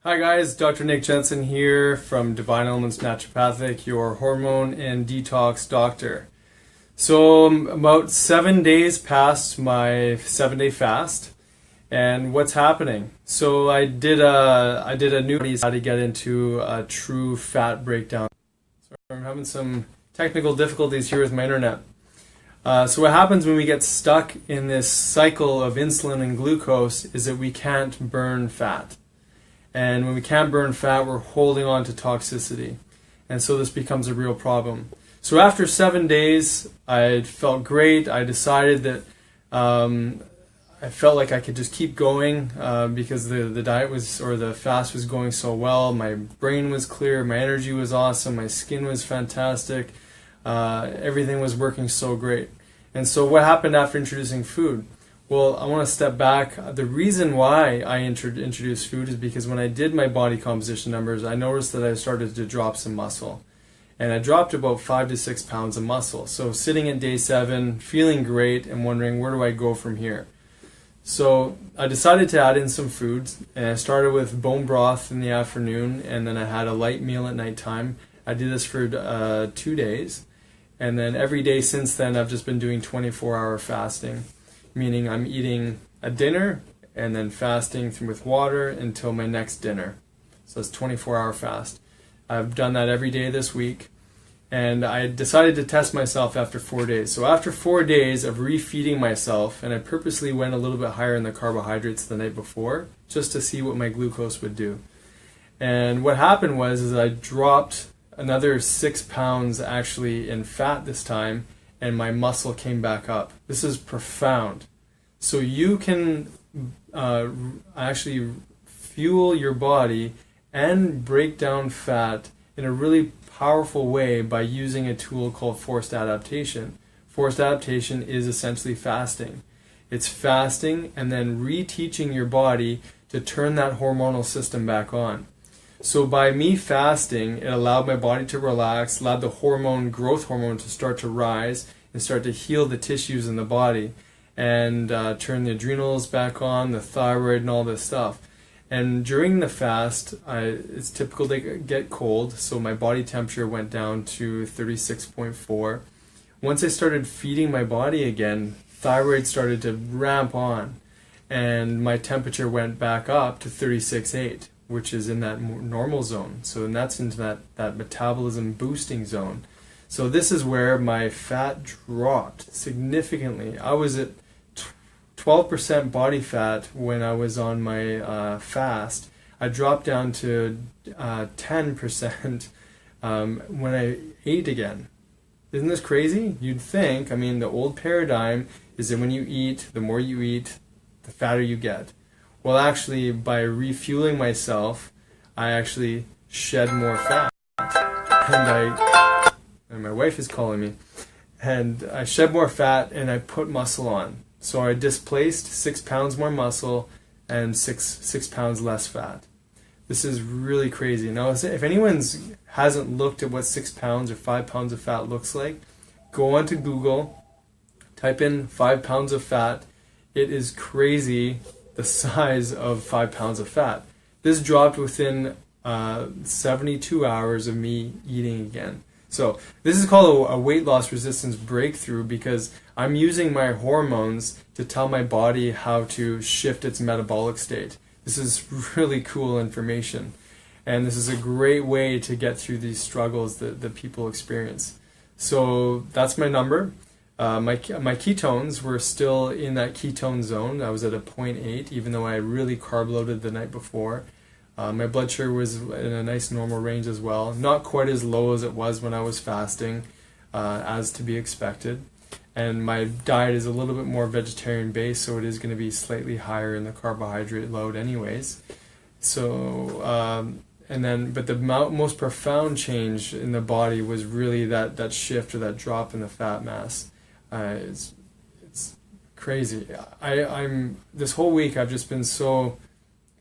Hi guys, Dr. Nick Jensen here from Divine Elements Naturopathic, your hormone and detox doctor. So about 7 days past my 7-day fast, and what's happening? So I did a new how to get into a true fat breakdown. So I'm having some technical difficulties here with my internet. So what happens when we get stuck in this cycle of insulin and glucose is that we can't burn fat. And when we can't burn fat, we're holding on to toxicity. And so this becomes a real problem. So after 7 days, I felt great. I decided that I felt like I could just keep going because the diet was, or the fast was going so well. My brain was clear, my energy was awesome, my skin was fantastic. Everything was working so great. And so what happened after introducing food? Well, I want to step back. The reason why I introduced food is because when I did my body composition numbers, I noticed that I started to drop some muscle. And I dropped about 5 to 6 pounds of muscle. So sitting at day 7, feeling great and wondering where do I go from here? So I decided to add in some foods, and I started with bone broth in the afternoon, and then I had a light meal at nighttime. I did this for 2 days. And then every day since then, I've just been doing 24-hour fasting. Meaning I'm eating a dinner and then fasting with water until my next dinner. So it's 24-hour fast. I've done that every day this week, and I decided to test myself after 4 days. So after 4 days of refeeding myself, and I purposely went a little bit higher in the carbohydrates the night before just to see what my glucose would do. And what happened was I dropped another 6 pounds actually in fat this time, and my muscle came back up. This is profound. So you can actually fuel your body and break down fat in a really powerful way by using a tool called forced adaptation. Forced adaptation is essentially fasting. It's fasting and then reteaching your body to turn that hormonal system back on. So by me fasting, it allowed my body to relax, allowed the growth hormone to start to rise and start to heal the tissues in the body and turn the adrenals back on, the thyroid and all this stuff. And during the fast, it's typical to get cold, so my body temperature went down to 36.4. Once I started feeding my body again, thyroid started to ramp on, and my temperature went back up to 36.8. Which is in that normal zone. So that's into that metabolism boosting zone. So this is where my fat dropped significantly. I was at 12% body fat when I was on my fast. I dropped down to 10% when I ate again. Isn't this crazy? You'd think, I mean, the old paradigm is that when you eat, the more you eat, the fatter you get. Well, actually, by refueling myself, I actually shed more fat. And my wife is calling me. And I shed more fat and I put muscle on. So I displaced 6 pounds more muscle and six pounds less fat. This is really crazy. Now, if anyone hasn't looked at what 6 pounds or 5 pounds of fat looks like, go onto Google, type in 5 pounds of fat. It is crazy. The size of 5 pounds of fat. This dropped within 72 hours of me eating again. So this is called a weight loss resistance breakthrough because I'm using my hormones to tell my body how to shift its metabolic state. This is really cool information. And this is a great way to get through these struggles that people experience. So that's my number. My ketones were still in that ketone zone. I was at a 0.8, even though I really carb loaded the night before. My blood sugar was in a nice normal range as well. Not quite as low as it was when I was fasting, as to be expected. And my diet is a little bit more vegetarian based, so it is going to be slightly higher in the carbohydrate load anyways. So, but the most profound change in the body was really that shift or that drop in the fat mass. It's crazy. I'm this whole week I've just been so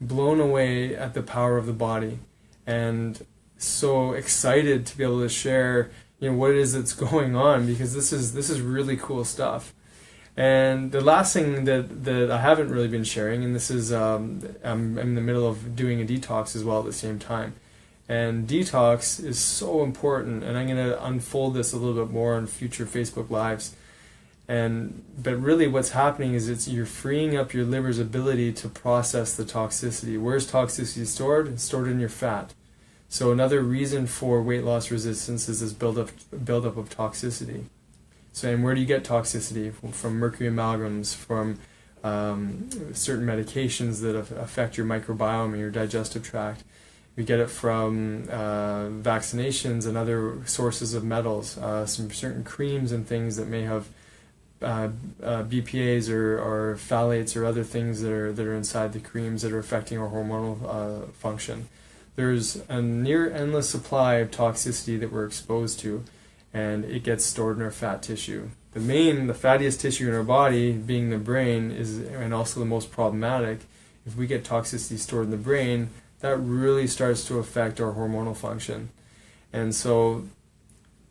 blown away at the power of the body, and so excited to be able to share what it is that's going on, because this is really cool stuff. And the last thing that I haven't really been sharing, and this is I'm in the middle of doing a detox as well at the same time. And detox is so important, and I'm going to unfold this a little bit more on future Facebook Lives. But really what's happening is you're freeing up your liver's ability to process the toxicity. Where's toxicity stored? It's stored in your fat. So another reason for weight loss resistance is this buildup of toxicity. So, and where do you get toxicity? From mercury amalgams, from certain medications that affect your microbiome and your digestive tract. We get it from vaccinations and other sources of metals, some certain creams and things that may have BPAs or phthalates or other things that are inside the creams that are affecting our hormonal function. There's a near endless supply of toxicity that we're exposed to, and it gets stored in our fat tissue. The fattiest tissue in our body, being the brain, and also the most problematic. If we get toxicity stored in the brain, that really starts to affect our hormonal function. And so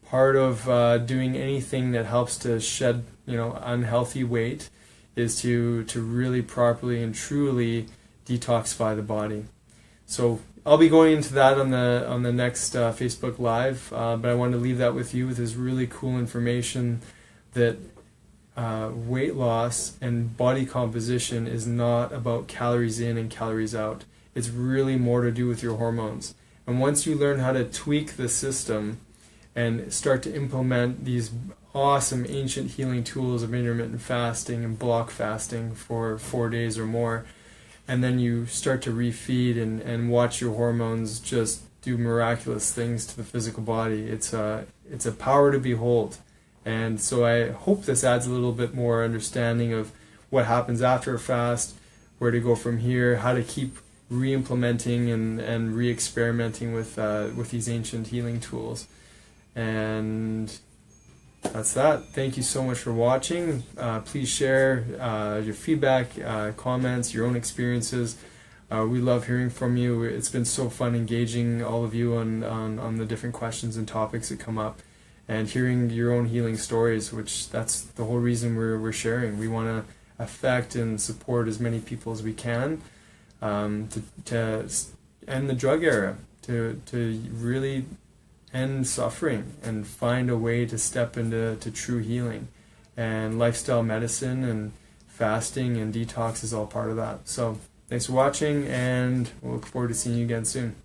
part of doing anything that helps to shed unhealthy weight is to really properly and truly detoxify the body. So I'll be going into that on the next Facebook Live, but I wanted to leave that with you with this really cool information that weight loss and body composition is not about calories in and calories out. It's really more to do with your hormones. And once you learn how to tweak the system and start to implement these awesome ancient healing tools of intermittent fasting and block fasting for 4 days or more, and then you start to refeed and watch your hormones just do miraculous things to the physical body, it's a power to behold. And so I hope this adds a little bit more understanding of what happens after a fast, where to go from here, how to keep re-implementing and re-experimenting with these ancient healing tools. And that's that. Thank you so much for watching. Please share your feedback, comments, your own experiences. We love hearing from you. It's been so fun engaging all of you on the different questions and topics that come up, and hearing your own healing stories, which that's the whole reason we're sharing. We want to affect and support as many people as we can, to end the drug era, to really end suffering and find a way to step into true healing. And lifestyle medicine and fasting and detox is all part of that. So thanks for watching, and we'll look forward to seeing you again soon.